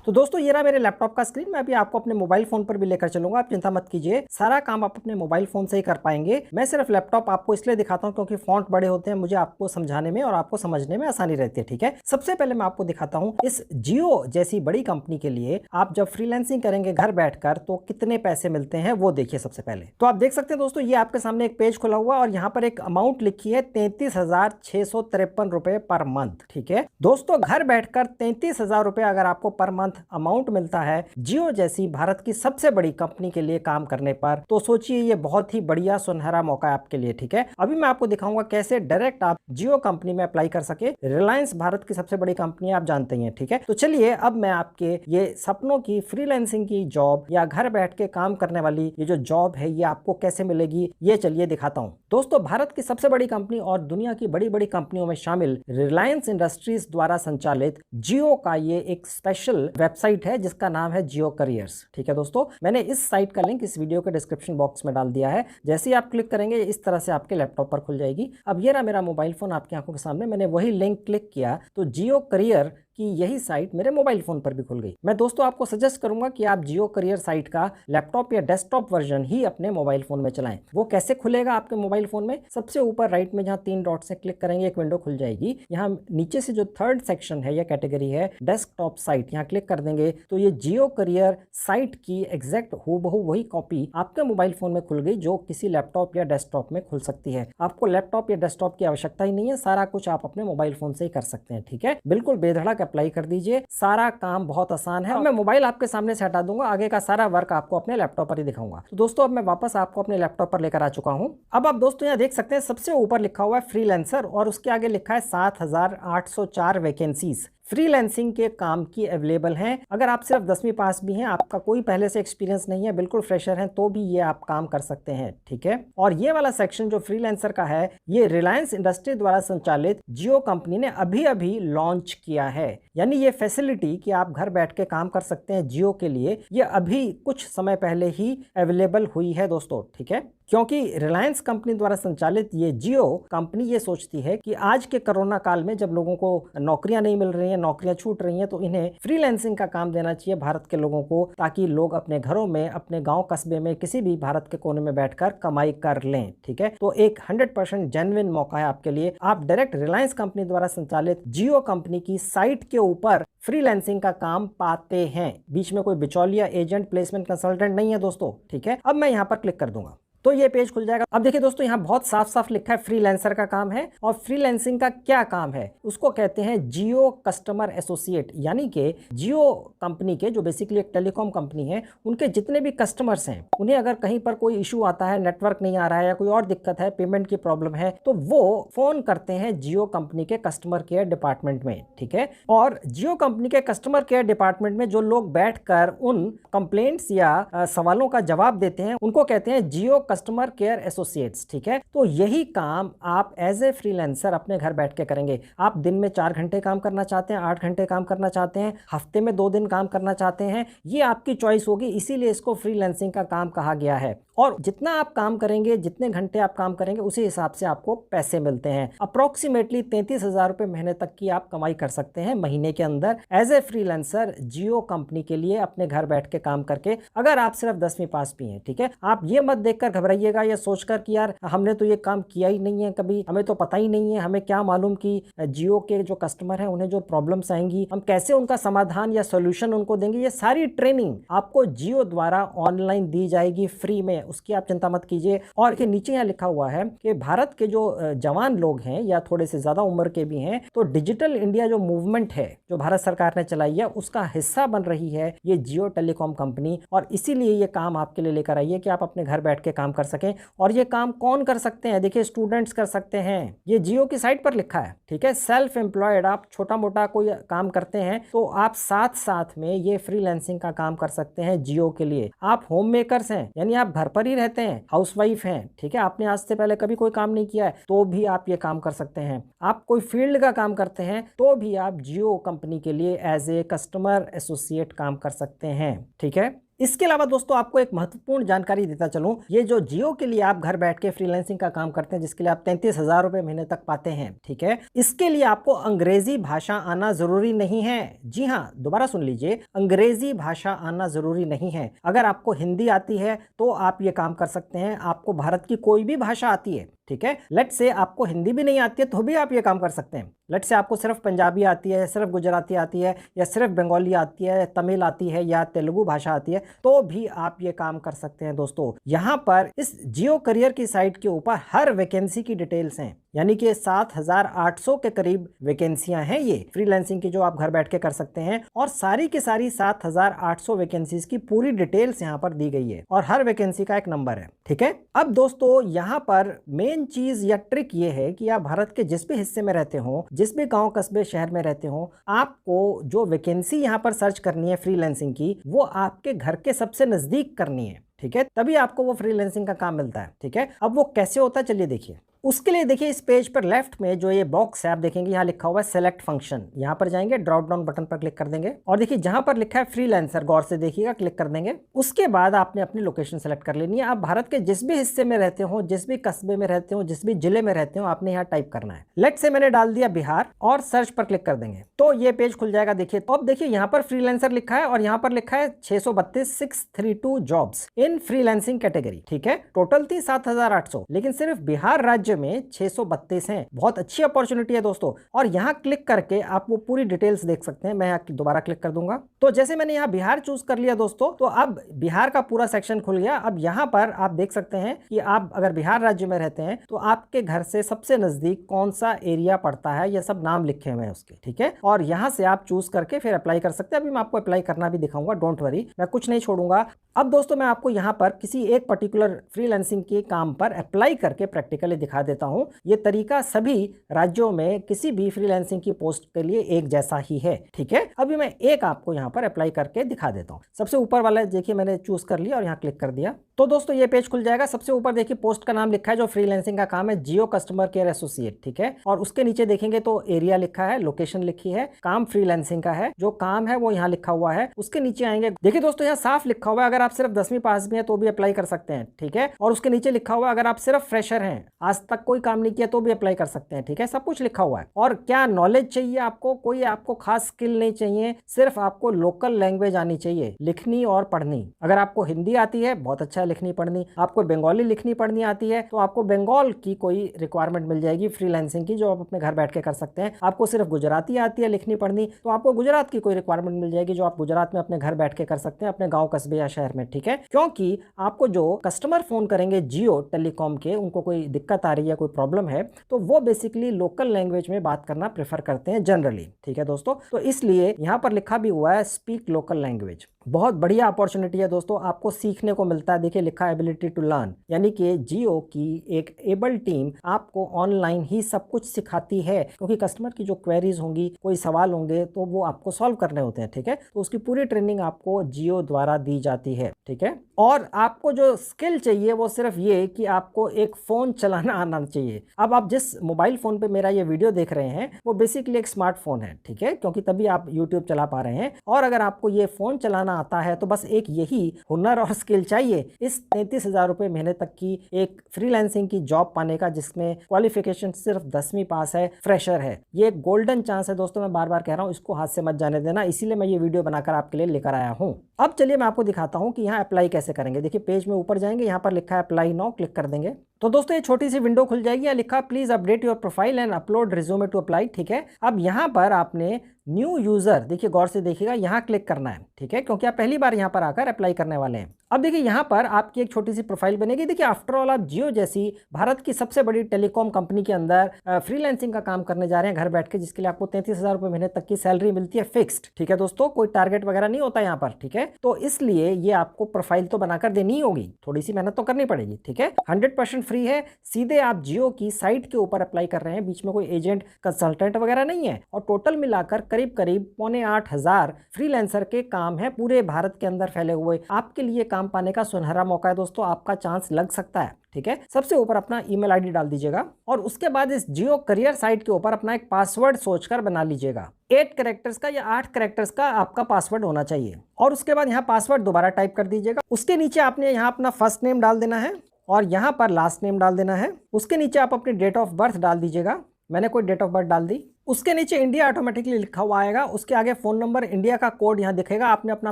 तो दोस्तों ये रहा मेरे लैपटॉप का स्क्रीन। मैं अभी आपको अपने मोबाइल फोन पर भी लेकर चलूंगा, आप चिंता मत कीजिए, सारा काम आप अपने मोबाइल फोन से ही कर पाएंगे। मैं सिर्फ लैपटॉप आपको इसलिए दिखाता हूं क्योंकि फॉन्ट बड़े होते हैं, मुझे आपको समझाने में और आपको समझने में आसानी रहती है। ठीक है, सबसे पहले मैं आपको दिखाता हूं इस जियो जैसी बड़ी कंपनी के लिए आप जब फ्रीलांसिंग करेंगे घर बैठकर तो कितने पैसे मिलते हैं वो देखिए। सबसे पहले तो आप देख सकते हैं दोस्तों, ये आपके सामने एक पेज खुला हुआ और यहाँ पर एक अमाउंट लिखी है 33,653 रुपए पर मंथ। ठीक है दोस्तों, घर बैठकर 33,000 रुपए अगर आपको पर मंथ अमाउंट मिलता है जियो जैसी भारत की सबसे बड़ी कंपनी के लिए काम करने पर, तो सोचिए ये बहुत ही बढ़िया सुनहरा मौका है आपके लिए। ठीक है, अभी मैं आपको दिखाऊंगा कैसे डायरेक्ट आप जियो कंपनी में अप्लाई कर सके। रिलायंस भारत की सबसे बड़ी कंपनी है, आप जानते ही हैं। ठीक है, तो चलिए अब मैं आपके ये सपनों की फ्रीलांसिंग की जॉब या घर बैठ के काम करने वाली ये जो जॉब है ये आपको कैसे मिलेगी ये चलिए दिखाता हूं। दोस्तों, भारत की सबसे बड़ी कंपनी और दुनिया की बड़ी बड़ी कंपनियों में शामिल रिलायंस इंडस्ट्रीज द्वारा संचालित जियो का ये एक स्पेशल वेबसाइट है जिसका नाम है जियो करियर्स। ठीक है दोस्तों, मैंने इस साइट का लिंक इस वीडियो के डिस्क्रिप्शन बॉक्स में डाल दिया है। जैसे ही आप क्लिक करेंगे इस तरह से आपके लैपटॉप पर खुल जाएगी। अब ये रहा मेरा मोबाइल फोन आपकी आंखों के सामने, मैंने वही लिंक क्लिक किया तो जियो करियर कि यही साइट मेरे मोबाइल फोन पर भी खुल गई। मैं दोस्तों आपको सजेस्ट करूंगा कि आप जियो करियर साइट का लैपटॉप या डेस्कटॉप वर्जन ही अपने मोबाइल फोन में चलाएं। वो कैसे खुलेगा आपके मोबाइल फोन में? सबसे ऊपर राइट में जहां 3 डॉट से क्लिक करेंगे एक विंडो खुल जाएगी। यहाँ नीचे से जो थर्ड सेक्शन है या कैटेगरी है डेस्कटॉप साइट, यहाँ क्लिक कर देंगे तो ये जियो करियर साइट की एग्जैक्ट हूबहू वही कॉपी आपके मोबाइल फोन में खुल गई जो किसी लैपटॉप या डेस्कटॉप में खुल सकती है। आपको लैपटॉप या डेस्कटॉप की आवश्यकता ही नहीं है, सारा कुछ आप अपने मोबाइल फोन से ही कर सकते हैं। ठीक है, बिल्कुल बेधड़क अप्लाई कर दीजिए, सारा काम बहुत आसान है। मैं मोबाइल आपके सामने से हटा दूंगा, आगे का सारा वर्क आपको अपने लैपटॉप पर ही दिखाऊंगा। तो दोस्तों अब मैं वापस आपको अपने लैपटॉप पर लेकर आ चुका हूं। अब आप दोस्तों यहाँ देख सकते हैं सबसे ऊपर लिखा हुआ है फ्रीलांसर और उसके आगे लिखा है 7,804 वैकेंसीज फ्रीलांसिंग के काम की अवेलेबल हैं। अगर आप सिर्फ 10वीं पास भी हैं, आपका कोई पहले से एक्सपीरियंस नहीं है, बिल्कुल फ्रेशर हैं, तो भी ये आप काम कर सकते हैं। ठीक है, और ये वाला सेक्शन जो फ्रीलांसर का है ये रिलायंस इंडस्ट्री द्वारा संचालित जियो कंपनी ने अभी अभी लॉन्च किया है। यानी ये फैसिलिटी कि आप घर बैठ के काम कर सकते हैं जियो के लिए, ये अभी कुछ समय पहले ही अवेलेबल हुई है दोस्तों। ठीक है, क्योंकि रिलायंस कंपनी द्वारा संचालित ये जियो कंपनी ये सोचती है कि आज के कोरोना काल में जब लोगों को नौकरियां नहीं मिल रही हैं, नौकरियां छूट रही हैं, तो इन्हें फ्रीलांसिंग का काम देना चाहिए भारत के लोगों को, ताकि लोग अपने घरों में, अपने गांव कस्बे में, किसी भी भारत के कोने में बैठकर कमाई कर लें। ठीक है, तो एक 100% जेन्युइन मौका है आपके लिए। आप डायरेक्ट रिलायंस कंपनी द्वारा संचालित जियो कंपनी की साइट के ऊपर फ्रीलांसिंग का काम पाते हैं। बीच में कोई बिचौलिया, एजेंट, प्लेसमेंट कंसल्टेंट नहीं है दोस्तों। ठीक है, अब मैं यहां पर क्लिक कर दूंगा तो ये पेज खुल जाएगा। अब देखिए दोस्तों, यहाँ बहुत साफ साफ लिखा है फ्रीलांसर का काम है। और फ्रीलांसिंग का क्या काम है उसको कहते हैं जियो कस्टमर एसोसिएट, यानी कि जियो कंपनी के जो बेसिकली एक टेलीकॉम कंपनी है, उनके जितने भी कस्टमर्स हैं उन्हें अगर कहीं पर कोई इशू आता है, नेटवर्क नहीं आ रहा है या कोई और दिक्कत है, पेमेंट की प्रॉब्लम है, तो वो फोन करते हैं जियो कंपनी के कस्टमर केयर डिपार्टमेंट में। ठीक है, और जियो कंपनी के कस्टमर केयर डिपार्टमेंट में जो लोग बैठकर उन कंप्लेंट्स या सवालों का जवाब देते हैं उनको कहते हैं जियो कस्टमर केयर एसोसिएट्स। ठीक है, तो यही काम आप एज ए फ्रीलांसर अपने घर बैठ के करेंगे। आप दिन में 4 घंटे काम करना चाहते हैं, 8 घंटे काम करना चाहते हैं, हफ्ते में 2 दिन काम करना चाहते हैं, ये आपकी चॉइस होगी। इसीलिए इसको फ्रीलांसिंग का काम कहा गया है। और जितना आप काम करेंगे, जितने घंटे आप काम करेंगे, उसी हिसाब से आपको पैसे मिलते हैं। अप्रोक्सीमेटली 33,000 रुपए महीने तक की आप कमाई कर सकते हैं महीने के अंदर as a freelancer Jio company के लिए अपने घर बैठ के काम करके, अगर आप सिर्फ 10वीं पास भी हैं। ठीक है, आप ये मत देखकर घबराइएगा या सोचकर कि यार हमने तो ये काम किया ही नहीं है कभी, हमें तो पता ही नहीं है, हमें क्या मालूम कि जियो के जो कस्टमर हैं उन्हें जो प्रॉब्लम्स आएंगी हम कैसे उनका समाधान या सोल्यूशन उनको देंगे। ये सारी ट्रेनिंग आपको जियो द्वारा ऑनलाइन दी जाएगी फ्री में, उसकी आप चिंता मत कीजिए। और ये नीचे यहाँ लिखा हुआ है कि भारत के जो जवान लोग हैं या थोड़े से ज्यादा उम्र के भी हैं, तो डिजिटल इंडिया जो मूवमेंट है जो भारत सरकार ने चलाई है उसका हिस्सा बन रही है ये जियो टेलीकॉम कंपनी। और इसीलिए ये काम आपके लिए लेकर आई है कि आप अपने घर बैठ के काम कर सकें। और ये काम कौन कर सकते हैं? देखिए, स्टूडेंट्स कर सकते हैं, ये जियो की साइट पर लिखा है। ठीक है, सेल्फ एम्प्लॉयड, आप छोटा मोटा कोई काम करते हैं तो आप साथ साथ में ये फ्रीलांसिंग का काम कर सकते हैं जियो के लिए। आप होम मेकर्स हैं, यानी आप घर पर ही रहते हैं, हाउसवाइफ हैं, ठीक है, आपने आज से पहले कभी कोई काम नहीं किया है तो भी आप ये काम कर सकते हैं। आप कोई फील्ड का काम करते हैं तो भी आप जियो कंपनी के लिए एज ए कस्टमर एसोसिएट काम कर सकते हैं। ठीक है, इसके अलावा दोस्तों आपको एक महत्वपूर्ण जानकारी देता चलूं, ये जो जियो के लिए आप घर बैठ के फ्रीलांसिंग का काम करते हैं जिसके लिए आप 33,000 रुपए महीने तक पाते हैं, ठीक है, इसके लिए आपको अंग्रेजी भाषा आना जरूरी नहीं है। जी हाँ, दोबारा सुन लीजिए, अंग्रेजी भाषा आना जरूरी नहीं है। अगर आपको हिंदी आती है तो आप ये काम कर सकते हैं, आपको भारत की कोई भी भाषा आती है, ठीक है, लेट से आपको हिंदी भी नहीं आती है तो भी आप ये काम कर सकते हैं। लेट से आपको सिर्फ पंजाबी आती है, सिर्फ गुजराती आती है, या सिर्फ बंगाली आती है, तमिल आती है, या तेलुगु भाषा आती है, तो भी आप ये काम कर सकते हैं। दोस्तों यहाँ पर इस जियो करियर की साइट के ऊपर हर वैकेंसी की डिटेल्स हैं, यानी कि 7,800 के करीब वैकेंसियां हैं ये फ्रीलांसिंग की जो आप घर बैठ के कर सकते हैं, और सारी की सारी 7,800 वैकेंसीज की पूरी डिटेल्स यहाँ पर दी गई है और हर वैकेंसी का एक नंबर है, ठीक है। अब दोस्तों यहाँ पर मेन चीज या ट्रिक ये है कि आप भारत के जिस भी हिस्से में रहते हो, जिस भी गांव कस्बे शहर में रहते हो, आपको जो वैकेंसी यहाँ पर सर्च करनी है फ्रीलांसिंग की, वो आपके घर के सबसे नजदीक करनी है, ठीक है, तभी आपको वो फ्रीलांसिंग का काम मिलता है, ठीक है। अब वो कैसे होता है चलिए देखिए। उसके लिए देखिए इस पेज पर लेफ्ट में जो ये बॉक्स है आप देखेंगे यहाँ लिखा हुआ है सेलेक्ट फंक्शन, यहाँ पर जाएंगे, ड्रॉप डाउन बटन पर क्लिक कर देंगे और देखिए जहां पर लिखा है फ्रीलांसर, गौर से देखिएगा, क्लिक कर देंगे। उसके बाद आपने अपनी लोकेशन सेलेक्ट कर लेनी है। आप भारत के जिस भी हिस्से में रहते हो, जिस भी कस्बे में रहते हो, जिस भी जिले में रहते हो, आपने यहाँ टाइप करना है। लेट से मैंने डाल दिया बिहार और सर्च पर क्लिक कर देंगे तो ये पेज खुल जाएगा। देखिए तो अब देखिए यहाँ पर फ्रीलांसर लिखा है और यहाँ पर लिखा है 632 जॉब्स इन फ्रीलांसिंग कैटेगरी, ठीक है। टोटल थी 7,800, लेकिन सिर्फ बिहार राज्य में 632 हैं। बहुत अच्छी अपॉर्चुनिटी है दोस्तों, और यहाँ क्लिक करके आप वो पूरी डिटेल्स देख सकते हैं। मैं यहाँ दोबारा क्लिक कर दूंगा तो जैसे मैंने यहाँ बिहार चूज कर लिया दोस्तों, तो अब बिहार का पूरा सेक्शन खुल गया। अब यहाँ पर आप देख सकते हैं कि आप अगर बिहार राज्य में रहते हैं तो आपके घर से सबसे नजदीक कौन सा एरिया पड़ता है, ये सब नाम लिखे हुए हैं उसके, ठीक है। और यहाँ से आप चूज करके फिर अप्लाई कर सकते हैं। अभी मैं आपको अप्लाई करना भी दिखाऊंगा, डोंट वरी, मैं कुछ नहीं छोड़ूंगा। अब दोस्तों मैं आपको यहाँ पर किसी एक पर्टिकुलर फ्रीलांसिंग के काम पर अप्लाई करके प्रैक्टिकली दिखा देता हूँ। ये तरीका सभी राज्यों में किसी भी फ्रीलांसिंग की पोस्ट के लिए एक जैसा ही है, ठीक है। अभी मैं एक आपको यहाँ पर अप्लाई करके दिखा देता हूँ। सबसे ऊपर वाला देखिए मैंने चूज कर लिया और यहाँ क्लिक कर दिया तो दोस्तों ये पेज खुल जाएगा। सबसे ऊपर देखिए पोस्ट का नाम लिखा है, जो फ्रीलांसिंग का काम है, जियो कस्टमर केयर एसोसिएट, ठीक है। और उसके नीचे देखेंगे तो एरिया लिखा है, लोकेशन लिखी है, काम फ्रीलांसिंग का है, जो काम है वो यहाँ लिखा हुआ है। उसके नीचे आएंगे, देखिए दोस्तों यहाँ साफ लिखा हुआ है अगर आप सिर्फ 10वीं पास भी है तो भी अप्लाई कर सकते हैं, ठीक है। और उसके नीचे लिखा हुआ है अगर आप सिर्फ फ्रेशर हैं, आज तक कोई काम नहीं किया तो भी अप्लाई कर सकते हैं, ठीक है। सब कुछ लिखा हुआ है। और क्या नॉलेज चाहिए आपको, कोई आपको खास स्किल नहीं चाहिए, सिर्फ आपको लोकल लैंग्वेज आनी चाहिए, लिखनी और पढ़नी। अगर आपको हिंदी आती है बहुत अच्छा है, लिखनी पढ़नी। आपको बंगाली लिखनी पढ़नी आती है तो आपको बंगाल की कोई रिक्वायरमेंट मिल जाएगी फ्रीलांसिंग की, जो आप अपने घर बैठ के कर सकते हैं। आपको सिर्फ गुजराती आती है लिखनी पढ़नी तो आपको गुजरात की कोई रिक्वायरमेंट मिल जाएगी, जो आप गुजरात में अपने घर बैठ के कर सकते हैं, अपने गाँव कस्बे या शहर में, ठीक है। क्योंकि आपको जो कस्टमर फोन करेंगे जियो टेलीकॉम के, उनको कोई दिक्कत आ रही है, कोई प्रॉब्लम है, तो वो बेसिकली लोकल लैंग्वेज में बात करना प्रेफर करते हैं जनरली, ठीक है दोस्तों। तो इसलिए यहाँ पर लिखा भी हुआ है स्पीक लोकल लैंग्वेज। बहुत बढ़िया अपॉर्चुनिटी है दोस्तों, आपको सीखने को मिलता है। देखिए लिखा है एबिलिटी टू लर्न, यानी कि जियो की एक एबल टीम आपको ऑनलाइन ही सब कुछ सिखाती है, क्योंकि कस्टमर की जो क्वेरीज होंगी, कोई सवाल होंगे तो वो आपको सॉल्व करने होते हैं, ठीक है। तो उसकी पूरी ट्रेनिंग आपको जियो द्वारा दी जाती है, ठीक है। और आपको जो स्किल चाहिए वो सिर्फ ये कि आपको एक फोन चलाना आना चाहिए। अब आप जिस मोबाइल फोन पे मेरा ये वीडियो देख रहे हैं वो बेसिकली एक स्मार्टफोन है, ठीक है, क्योंकि तभी आप यूट्यूब चला पा रहे हैं। और अगर आपको ये फोन चलाना आता है तो बस एक यही हुनर और स्किल चाहिए इस 33,000 रुपए महीने तक की एक फ्रीलांसिंग की जॉब पाने का, जिसमें क्वालिफिकेशन सिर्फ 10वीं पास है, फ्रेशर है। ये एक गोल्डन चांस है दोस्तों, मैं बार बार कह रहा हूँ, इसको हाथ से मत जाने देना, इसीलिए मैं ये वीडियो बनाकर आपके लिए लेकर आया हूँ। अब चलिए मैं आपको दिखाता हूँ कि यहाँ अप्लाई कैसे करेंगे। देखिए पेज में ऊपर जाएंगे, यहाँ पर लिखा है अप्लाई नाउ, क्लिक कर देंगे तो दोस्तों ये छोटी सी विंडो खुल जाएगी। यहाँ लिखा please update your profile and upload resume to apply, ठीक है। अब यहाँ पर आपने न्यू यूजर, देखिए गौर से देखिएगा, यहाँ क्लिक करना है, ठीक है, क्योंकि आप पहली बार यहाँ पर आकर अप्लाई करने वाले हैं। अब देखिए यहाँ पर आपकी एक छोटी सी प्रोफाइल बनेगी। देखिए आफ्टर ऑल आप जियो जैसी भारत की सबसे बड़ी टेलीकॉम कंपनी के अंदर फ्रीलांसिंग का काम करने जा रहे हैं घर बैठ के, जिसके लिए आपको 33,000 रुपए महीने तक की सैलरी मिलती है फिक्स्ड, ठीक है दोस्तों, कोई टारगेट वगैरह नहीं होता यहाँ पर, ठीक है। तो इसलिए ये आपको प्रोफाइल तो बनाकर देनी होगी, थोड़ी सी मेहनत तो करनी पड़ेगी, ठीक है। 100% फ्री है, सीधे आप जियो की साइट के ऊपर अप्लाई कर रहे हैं, बीच में कोई एजेंट कंसल्टेंट वगैरह नहीं है। और टोटल मिलाकर करीब करीब 7,500 फ्रीलांसर के काम है पूरे भारत के अंदर फैले हुए। आपके लिए काम पाने का सुनहरा मौका है दोस्तों, आपका चांस लग सकता है। ठीक है, सबसे ऊपर अपना ईमेल आईडी डाल दीजिएगा और उसके बाद इस जियो करियर साइट के ऊपर अपना एक पासवर्ड सोचकर बना लीजिएगा। 8 कैरेक्टर्स का या 8 कैरेक्टर्स का आपका पासवर्ड होना चाहिए। और उसके बाद यहाँ पासवर्ड दोबारा टाइप कर दीजिएगा। उसके नीचे आपने यहाँ अपना फर्स्ट नेम डाल देना है और यहाँ पर लास्ट नेम डाल देना है। उसके नीचे आप अपनी डेट ऑफ बर्थ डाल दीजिएगा। मैंने कोई डेट ऑफ बर्थ डाल दी। उसके नीचे इंडिया ऑटोमेटिकली लिखा हुआ आएगा। उसके आगे फोन नंबर, इंडिया का कोड यहाँ दिखेगा। आपने अपना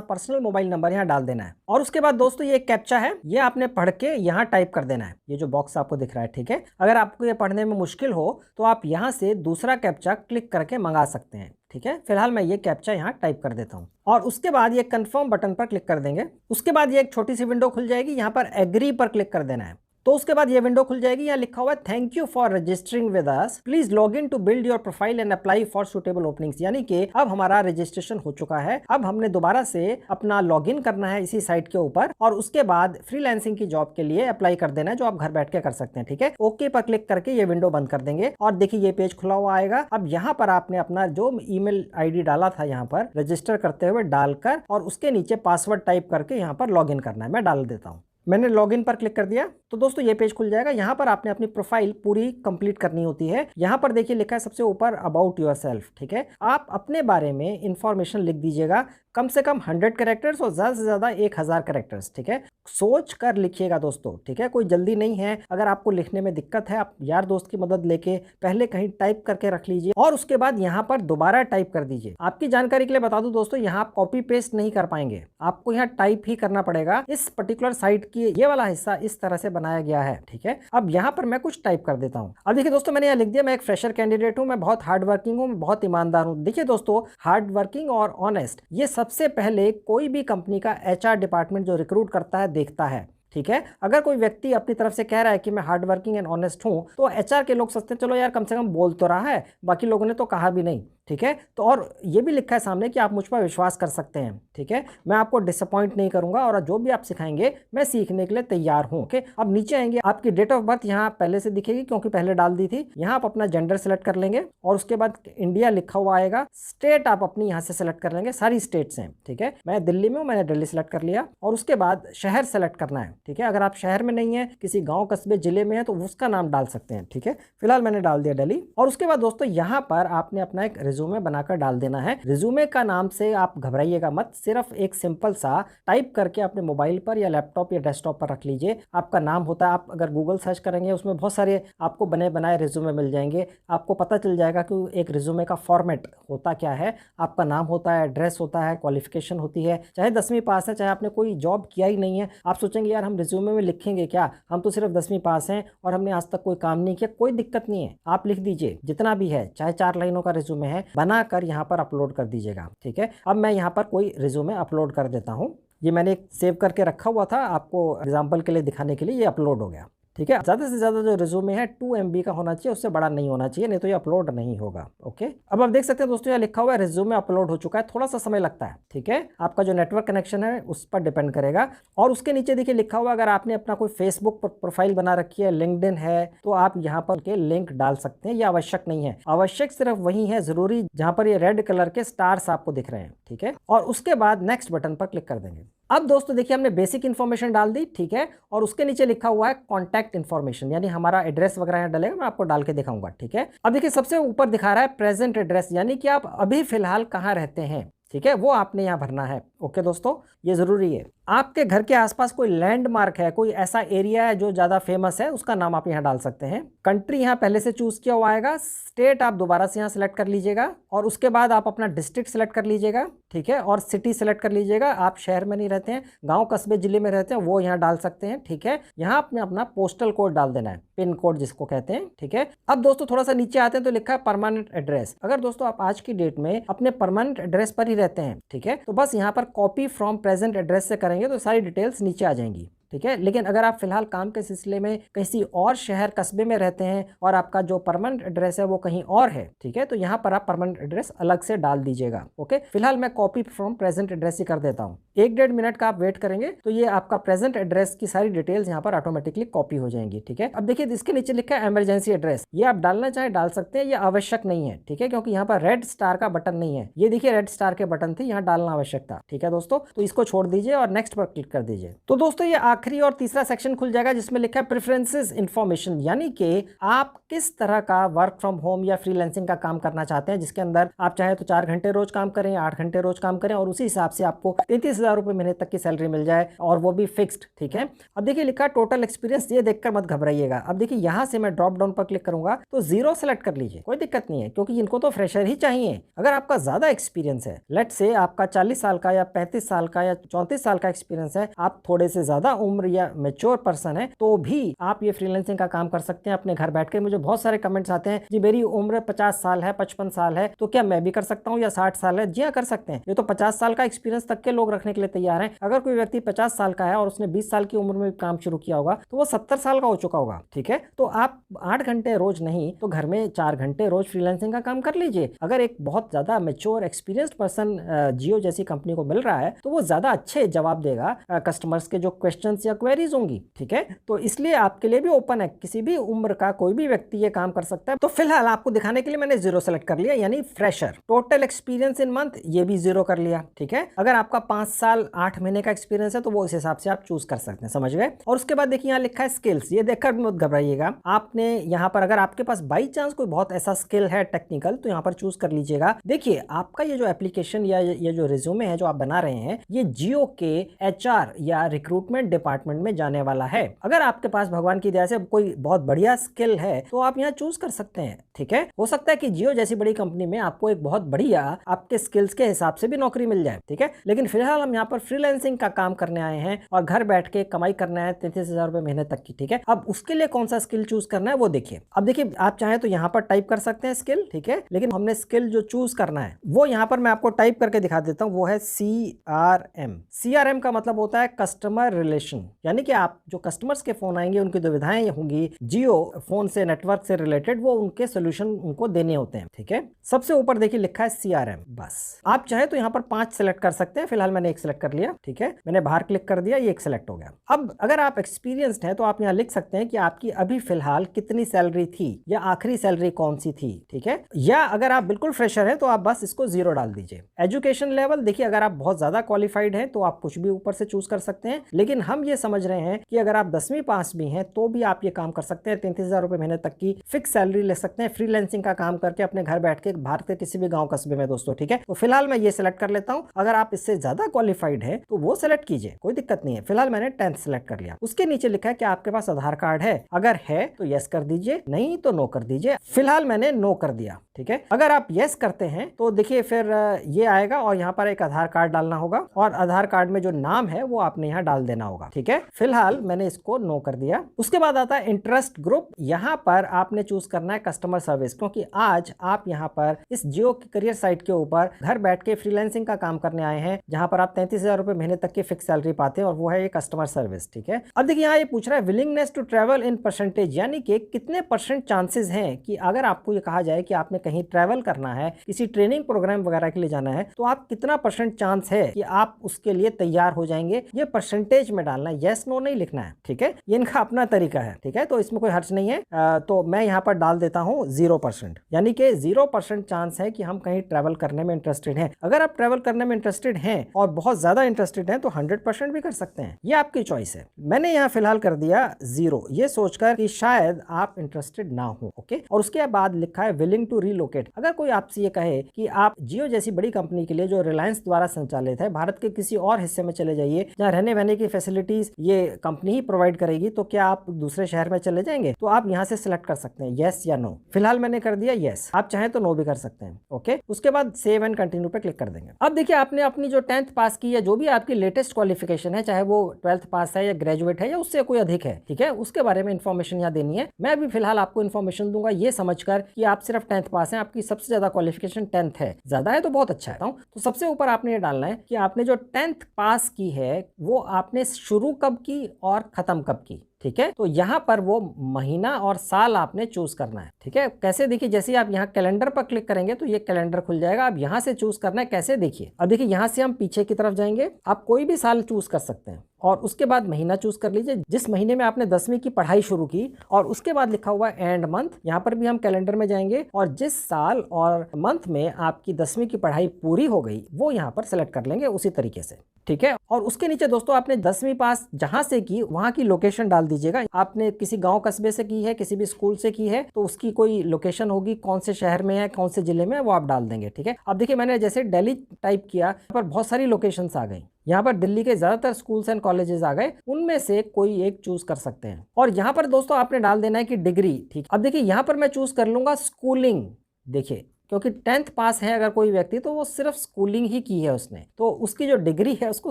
पर्सनल मोबाइल नंबर यहाँ डाल देना है। और उसके बाद दोस्तों ये एक कैप्चा है, ये आपने पढ़ के यहाँ टाइप कर देना है। ये जो बॉक्स आपको दिख रहा है, ठीक है। अगर आपको ये पढ़ने में मुश्किल हो तो आप यहाँ से दूसरा कैप्चा क्लिक करके मंगा सकते हैं। ठीक है, फिलहाल मैं ये कैप्चा यहाँ टाइप कर देता हूँ और उसके बाद ये कंफर्म बटन पर क्लिक कर देंगे। उसके बाद ये एक छोटी सी विंडो खुल जाएगी, यहाँ पर एग्री पर क्लिक कर देना है। तो उसके बाद ये विंडो खुल जाएगी। यहाँ लिखा हुआ है thank you for registering with us, please log in to build your profile and apply for suitable openings. यानी कि अब हमारा रजिस्ट्रेशन हो चुका है। अब हमने दोबारा से अपना लॉग इन करना है इसी साइट के ऊपर और उसके बाद फ्रीलांसिंग की जॉब के लिए अप्लाई कर देना है, जो आप घर बैठ के कर सकते हैं। ठीक है, ओके पर क्लिक करके ये विंडो बंद कर देंगे और देखिए ये पेज खुला हुआ आएगा। अब यहाँ पर आपने अपना जो ईमेल आईडी डाला था यहाँ पर रजिस्टर करते हुए डालकर और उसके नीचे पासवर्ड टाइप करके यहाँ पर लॉग इन करना है। मैं डाल देता हूँ। मैंने लॉगिन पर क्लिक कर दिया तो दोस्तों ये पेज खुल जाएगा। यहाँ पर आपने अपनी प्रोफाइल पूरी कंप्लीट करनी होती है। यहाँ पर देखिए लिखा है सबसे ऊपर अबाउट योरसेल्फ। ठीक है, आप अपने बारे में इंफॉर्मेशन लिख दीजिएगा, कम से कम 100 कैरेक्टर्स और ज़्यादा से ज़्यादा 1000 कैरेक्टर्स। ठीक है, सोच कर लिखिएगा दोस्तों। ठीक है, कोई जल्दी नहीं है। अगर आपको लिखने में दिक्कत है, आप यार दोस्त की मदद लेके पहले कहीं टाइप करके रख लीजिए और उसके बाद यहाँ पर दोबारा टाइप कर दीजिए। आपकी जानकारी के लिए बता दूं दोस्तों, यहाँ आप कॉपी पेस्ट नहीं कर पाएंगे, आपको यहाँ टाइप ही करना पड़ेगा। इस पर्टिकुलर साइट की ये वाला हिस्सा इस तरह से बनाया गया है। ठीक है, अब यहाँ पर मैं कुछ टाइप कर देता हूँ। अब देखिए दोस्तों, मैंने यहाँ लिख दिया मैं एक फ्रेशर कैंडिडेट हूँ, मैं बहुत हार्ड वर्किंग हूँ, मैं बहुत ईमानदार हूँ। देखिए दोस्तों, हार्ड वर्किंग और ऑनेस्ट ये सबसे पहले कोई भी कंपनी का एचआर डिपार्टमेंट जो रिक्रूट करता है देखता है। ठीक है, अगर कोई व्यक्ति अपनी तरफ से कह रहा है कि मैं हार्ड वर्किंग एंड ऑनेस्ट हूं तो एचआर के लोग सोचते हैं चलो यार कम से कम बोल तो रहा है, बाकी लोगों ने तो कहा भी नहीं। ठीक है, तो और ये भी लिखा है सामने कि आप मुझ पर विश्वास कर सकते हैं। ठीक है, मैं आपको डिसअपॉइंट नहीं करूंगा और जो भी आप सिखाएंगे मैं सीखने के लिए तैयार हूं। ओके, अब नीचे आएंगे, आपकी डेट ऑफ बर्थ यहाँ पहले से दिखेगी क्योंकि पहले डाल दी थी। यहाँ आप अपना जेंडर सेलेक्ट कर लेंगे और उसके बाद इंडिया लिखा हुआ आएगा। स्टेट आप अपनी यहाँ से सेलेक्ट कर लेंगे, सारी स्टेट्स हैं। ठीक है, मैं दिल्ली में हूँ, मैंने दिल्ली सेलेक्ट कर लिया और उसके बाद शहर सेलेक्ट करना है। ठीक है, अगर आप शहर में नहीं है, किसी गाँव कस्बे जिले में है तो उसका नाम डाल सकते हैं। ठीक है, फिलहाल मैंने डाल दिया दिल्ली। और उसके बाद दोस्तों यहाँ पर आपने अपना एक रिज्यूमे बनाकर डाल देना है। रिज्यूमे का नाम से आप घबराइएगा मत, सिर्फ एक सिंपल सा टाइप करके अपने मोबाइल पर या लैपटॉप या डेस्कटॉप पर रख लीजिए। आपका नाम होता है, आप अगर गूगल सर्च करेंगे उसमें बहुत सारे आपको बने बनाए रिज्यूमे मिल जाएंगे। आपको पता चल जाएगा कि एक रिज्यूमे का फॉर्मेट होता क्या है। आपका नाम होता है, एड्रेस होता है, क्वालिफिकेशन होती है, चाहे 10वीं पास है, चाहे आपने कोई जॉब किया ही नहीं है। आप सोचेंगे यार हम रिज्यूमे में लिखेंगे क्या, हम तो सिर्फ 10वीं पास हैं और हमने आज तक कोई काम नहीं किया। कोई दिक्कत नहीं है, आप लिख दीजिए जितना भी है, चाहे 4 लाइनों का रिज्यूमे है, बनाकर यहाँ पर अपलोड कर दीजिएगा। ठीक है, अब मैं यहाँ पर कोई रिज्यूमे अपलोड कर देता हूँ। ये मैंने सेव करके रखा हुआ था, आपको एग्जाम्पल के लिए दिखाने के लिए ये अपलोड हो गया। ठीक है, ज़्यादा से ज़्यादा जो रिज्यूमे है 2 MB का होना चाहिए, उससे बड़ा नहीं होना चाहिए, नहीं तो ये अपलोड नहीं होगा। ओके, अब आप देख सकते हैं दोस्तों यहाँ लिखा हुआ है रिज्यूमे अपलोड हो चुका है। थोड़ा सा समय लगता है। ठीक है, आपका जो नेटवर्क कनेक्शन है उस पर डिपेंड करेगा। और उसके नीचे देखिए लिखा हुआ अगर आपने अपना कोई फेसबुक पर प्रोफाइल बना रखी है, लिंक्डइन है, तो आप यहाँ पर के लिंक डाल सकते हैं। ये आवश्यक नहीं है, आवश्यक सिर्फ वही है जरूरी जहाँ पर ये रेड कलर के स्टार्स आपको दिख रहे हैं। ठीक है, और उसके बाद नेक्स्ट बटन पर क्लिक कर देंगे। अब दोस्तों देखिए हमने बेसिक इन्फॉर्मेशन डाल दी। ठीक है, और उसके नीचे लिखा हुआ है कॉन्टैक्ट इन्फॉर्मेशन, यानी हमारा एड्रेस वगैरह यहाँ डलेगा, मैं आपको डाल के दिखाऊंगा। ठीक है, अब देखिए सबसे ऊपर दिखा रहा है प्रेजेंट एड्रेस, यानी कि आप अभी फिलहाल कहाँ रहते हैं। ठीक है, वो आपने यहाँ भरना है। ओके दोस्तों, ये जरूरी है। आपके घर के आसपास कोई लैंडमार्क है, कोई ऐसा एरिया है जो ज्यादा फेमस है, उसका नाम आप यहाँ डाल सकते हैं। कंट्री यहाँ पहले से चूज किया हुआ आएगा। स्टेट आप दोबारा से यहाँ सेलेक्ट कर लीजिएगा और उसके बाद आप अपना डिस्ट्रिक्ट सेलेक्ट कर लीजिएगा। ठीक है, और सिटी सेलेक्ट कर लीजिएगा। आप शहर में नहीं रहते हैं, गांव कस्बे जिले में रहते हैं, वो यहाँ डाल सकते हैं। ठीक है, यहाँ आपने अपना पोस्टल कोड डाल देना है, पिन कोड जिसको कहते हैं। ठीक है, अब दोस्तों थोड़ा सा नीचे आते हैं तो लिखा है परमानेंट एड्रेस। अगर दोस्तों आप आज की डेट में अपने परमानेंट एड्रेस पर ही रहते हैं, ठीक है, तो बस यहाँ पर कॉपी फ्रॉम प्रेजेंट एड्रेस से करेंगे तो सारी डिटेल्स नीचे आ जाएंगी। ठीक है। लेकिन अगर आप फिलहाल काम के सिलसिले में किसी और शहर कस्बे में रहते हैं और आपका जो परमानेंट एड्रेस है वो कहीं और है, ठीक है, तो यहाँ पर आप परमानेंट एड्रेस अलग से डाल दीजिएगा। ओके, फिलहाल मैं कॉपी फ्रॉम प्रेजेंट एड्रेस ही कर देता हूँ। 1-1.5 मिनट का आप वेट करेंगे तो ये आपका प्रेजेंट एड्रेस की सारी डिटेल्स यहाँ पर ऑटोमेटिकली कॉपी हो जाएंगी, ठीक है। अब देखिए इसके नीचे लिखा है इमरजेंसी एड्रेस, ये आप डालना चाहे डाल सकते हैं, ये आवश्यक नहीं है, ठीक है, क्योंकि यहाँ पर रेड स्टार का बटन नहीं है। ये देखिए रेड स्टार के बटन थे, यहाँ डालना आवश्यक था, ठीक है दोस्तों। तो इसको छोड़ दीजिए और नेक्स्ट पर क्लिक कर दीजिए। तो दोस्तों ये आखिरी और तीसरा सेक्शन खुल जाएगा जिसमें लिखा है प्रेफरेंसेस इंफॉर्मेशन, यानी कि आप किस तरह का वर्क फ्रॉम होम या फ्रीलांसिंग का काम करना चाहते हैं, जिसके अंदर आप चाहे तो 4 घंटे रोज काम करें, 8 घंटे रोज काम करें और उसी हिसाब से आपको 33,000 रुपए महीने तक की सैलरी मिल जाए और वो भी फिक्स्ड, ठीक है। अब देखिए लिखा टोटल एक्सपीरियंस, ये देखकर मत घबराइएगा। अब देखिए यहां से मैं ड्रॉप डाउन पर क्लिक करूंगा तो 0 सेलेक्ट कर लीजिए, कोई दिक्कत नहीं है, क्योंकि इनको तो फ्रेशर ही चाहिए। अगर आपका ज्यादा एक्सपीरियंस है, लेट से आपका 40 साल का या 35 साल का या 34 साल का एक्सपीरियंस है, आप थोड़े से ज्यादा उम्र या मेच्योर पर्सन है, तो भी आप ये फ्रीलांसिंग का काम कर सकते हैं अपने घर बैठ के। मुझे बहुत सारे कमेंट्स आते हैं जी मेरी उम्र 50 साल है, 55 साल है, तो क्या मैं भी कर सकता हूँ, या 60 साल है? जी हाँ, कर सकते हैं। ये तो 50 साल का एक्सपीरियंस तक के लोग रखने के लिए तैयार हैं। अगर कोई व्यक्ति 50 साल का है और उसने 20 साल की उम्र में काम शुरू किया होगा तो वो 70 साल का हो चुका होगा, ठीक है। तो आप 8 घंटे रोज नहीं तो घर में 4 घंटे रोज फ्रीलांसिंग का काम कर लीजिए। अगर एक बहुत ज्यादा मेच्योर एक्सपीरियंस्ड पर्सन जियो जैसी कंपनी को मिल रहा है तो वो ज्यादा अच्छे जवाब देगा कस्टमर्स के जो क्वेश्चंस या क्वेरीज होंगी, ठीक है। तो इसलिए आपके लिए भी ओपन है, किसी भी उम्र का कोई भी व्यक्ति ये काम कर सकता है। तो फिलहाल आपको दिखाने के लिए मैंने 0 सेलेक्ट कर लिया, यानी fresher. Total experience in month, ये भी 0 कर लिया, ठीक है। अगर आपका 5 साल 8 महीने का एक्सपीरियंस है तो वो इस हिसाब से आप चूज कर सकते हैं, समझ गए। और उसके बाद देखिए यहाँ लिखा है स्किल्स, ये देखकर मत घबराइएगा। आपने यहाँ पर अगर आपके पास बाई चांस कोई बहुत ऐसा स्किल है टेक्निकल तो यहाँ पर चूज कर लीजिएगा। देखिए आपका ये जो एप्लीकेशन या ये जो रिज्यूमे है जो आप बना रहे हैं, ये जियो के HR या रिक्रूटमेंट डिपार्टमेंट में जाने वाला है। अगर आपके पास भगवान की दया से कोई बहुत बढ़िया स्किल है तो आप यहाँ चूज कर सकते हैं, ठीक है। हो सकता है कि जियो जैसी बड़ी कंपनी में आपको एक बहुत बढ़िया आपके स्किल्स के हिसाब से भी नौकरी मिल जाए, ठीक है। लेकिन फिलहाल हम यहाँ पर फ्रीलांसिंग का काम करने आए हैं और घर बैठ के कमाई करना है 33,000 रुपए महीने तक की, ठीक है। अब उसके लिए कौन सा स्किल चूज करना है वो देखिए। अब देखिए आप चाहें तो यहाँ पर टाइप कर सकते हैं स्किल, ठीक है, लेकिन हमने स्किल जो चूज करना है वो यहाँ पर मैं आपको टाइप करके दिखा देता हूँ, वो है CRM। CRM का मतलब होता है कस्टमर रिलेशन, यानी कि आप जो कस्टमर्स के फोन आएंगे उनकी दुविधाएं होंगी जियो फोन से नेटवर्क से रिलेटेड, वो उनके सोल्यूशन उनको देने होते हैं, ठीक है। सबसे ऊपर देखिए लिखा है CRM, बस। आप चाहे तो यहाँ पर 5 सेलेक्ट कर सकते हैं, फिलहाल मैंने 1 सेलेक्ट कर लिया, ठीक है। मैंने बाहर क्लिक कर दिया, ये 1 सेलेक्ट हो गया। अब अगर आप एक्सपीरियंस्ड हैं तो आप यहाँ लिख सकते हैं कि आपकी अभी फिलहाल कितनी सैलरी थी या आखिरी सैलरी कौन सी थी, ठीक है। या अगर आप बिल्कुल फ्रेशर हैं तो आप बस इसको 0 डाल दीजिए। एजुकेशन लेवल देखिए, अगर आप बहुत ज्यादा क्वालिफाइड हैं तो आप कुछ भी ऊपर से चूज कर सकते हैं, लेकिन हम ये समझ रहे हैं कि अगर आप 10वीं पास भी हैं तो भी आप ये काम कर सकते हैं। 33,000 रुपए महीने तक की फिक्स सैलरी ले सकते हैं फ्रीलांसिंग का काम करके अपने घर बैठ के भारत के किसी भी गांव कस्बे में दोस्तों, ठीक है। तो फिलहाल मैं ये सिलेक्ट कर लेता हूं। अगर आप इससे ज्यादा क्वालिफाइड है तो वो सिलेक्ट कीजिए, कोई दिक्कत नहीं है। फिलहाल मैंने 10th सिलेक्ट कर लिया। उसके नीचे लिखा है कि आपके पास आधार कार्ड है, अगर है तो यस कर दीजिए, नहीं तो नो कर दीजिए। फिलहाल मैंने नो कर दिया, ठीक है। अगर आप यस करते हैं तो देखिए फिर ये आएगा और यहाँ पर एक आधार कार्ड डालना होगा और आधार कार्ड में जो नाम है वो आपने यहाँ डाल देना होगा, ठीक है। फिलहाल मैंने इसको नो कर दिया। उसके बाद आता है इंटरेस्ट ग्रुप। यहाँ पर आपने चूज करना है कस्टमर सर्विस, क्योंकि आज आप यहाँ पर इस जियो की करियर साइट के ऊपर घर बैठ के फ्रीलांसिंग का काम करने आए हैं, जहां पर आप 33,000 रुपए महीने तक की फिक्स सैलरी पाते हैं और वो है ये कस्टमर सर्विस, ठीक है। अब देखिए यहाँ ये पूछ रहा है willingness to travel in percentage, यानी कि कितने % चांसेस हैं कि अगर आपको ये कहा जाए कि आपने कहीं ट्रैवल करना है, किसी ट्रेनिंग प्रोग्राम वगैरह के लिए जाना है, तो आप कितना % चांस है कि आप उसके लिए तैयार हो जाएंगे। ये परसेंटेज में डालना है, यस नो नहीं लिखना है, ठीक है। ये इनका अपना तरीका है, ठीक है, तो इसमें कोई हर्ज नहीं है। तो मैं यहाँ पर डाल देता हूँ 0%, यानी कि 0% चांस है कि हम कहीं ट्रैवल करने में इंटरेस्टेड हैं। अगर आप ट्रैवल करने में इंटरेस्टेड हैं और बहुत ज्यादा इंटरेस्टेड हैं तो 100% भी कर सकते हैं, ये आपकी चॉइस है। मैंने यहाँ फिलहाल कर दिया 0, ये सोचकर कि शायद आप इंटरेस्टेड ना हो, ओके। और उसके बाद लिखा है विलिंग टू रीलोकेट। अगर कोई आपसे ये कहे कि आप जियो जैसी बड़ी कंपनी के लिए जो रिलायंस द्वारा संचालित है भारत के किसी और हिस्से में चले जाइए जहाँ रहने वहने की फैसिलिटीज ये कंपनी ही प्रोवाइड करेगी, तो क्या आप दूसरे शहर में चले जाएंगे? तो आप यहाँ से सिलेक्ट कर सकते हैं यस या नो। फिलहाल मैंने कर दिया यस, आप चाहें तो नो भी कर सकते हैं, ओके। उसके बाद सेव एंड कंटिन्यू पे क्लिक कर देंगे। अब देखिए आपने अपनी जो 10th पास की है, जो भी आपकी लेटेस्ट क्वालिफिकेशन है, चाहे वो 12th पास है या ग्रेजुएट है या उससे कोई अधिक है, ठीक है, उसके बारे में इंफॉर्मेशन यहाँ देनी है। मैं भी फिलहाल आपको इन्फॉर्मेशन दूंगा ये समझकर कि आप सिर्फ 10th पास पास है, आपकी सबसे ज्यादा क्वालिफिकेशन 10th है, ज्यादा है तो बहुत अच्छा है। तो सबसे ऊपर आपने ये डालना है कि आपने जो 10th पास की है वो आपने शुरू कब की और खत्म कब की। ठीक है, तो यहाँ पर वो महीना और साल आपने चूज करना है। ठीक है, कैसे देखिए, जैसे आप यहाँ कैलेंडर पर क्लिक करेंगे तो ये कैलेंडर खुल जाएगा। अब यहाँ से चूज करना है, कैसे देखिए। अब देखिए यहाँ से हम पीछे की तरफ जाएंगे, आप कोई भी साल चूज कर सकते हैं और उसके बाद महीना चूज कर लीजिए जिस महीने में आपने 10वीं की पढ़ाई शुरू की, और उसके बाद लिखा हुआ है एंड मंथ। यहाँ पर भी हम कैलेंडर में जाएंगे और जिस साल और मंथ में आपकी 10वीं की पढ़ाई पूरी हो गई वो यहाँ पर सेलेक्ट कर लेंगे उसी तरीके से। ठीक है, और उसके नीचे दोस्तों आपने 10वीं पास जहां से की वहां की लोकेशन डाल दीजिएगा। आपने किसी गांव कस्बे से की है, किसी भी स्कूल से की है, तो उसकी कोई लोकेशन होगी, कौन से शहर में है, कौन से जिले में है, वो आप डाल देंगे। ठीक है, अब देखिए मैंने जैसे दिल्ली टाइप किया, यहाँ पर बहुत सारी लोकेशंस आ गई। यहाँ पर दिल्ली के ज्यादातर स्कूल्स एंड कॉलेजेस आ गए, उनमें से कोई एक चूज कर सकते हैं। और यहाँ पर दोस्तों आपने डाल देना है कि डिग्री। ठीक, अब देखिए यहाँ पर मैं चूज कर लूंगा स्कूलिंग। देखिए क्योंकि 10th पास है अगर कोई व्यक्ति तो वो सिर्फ स्कूलिंग ही की है उसने, तो उसकी जो डिग्री है उसको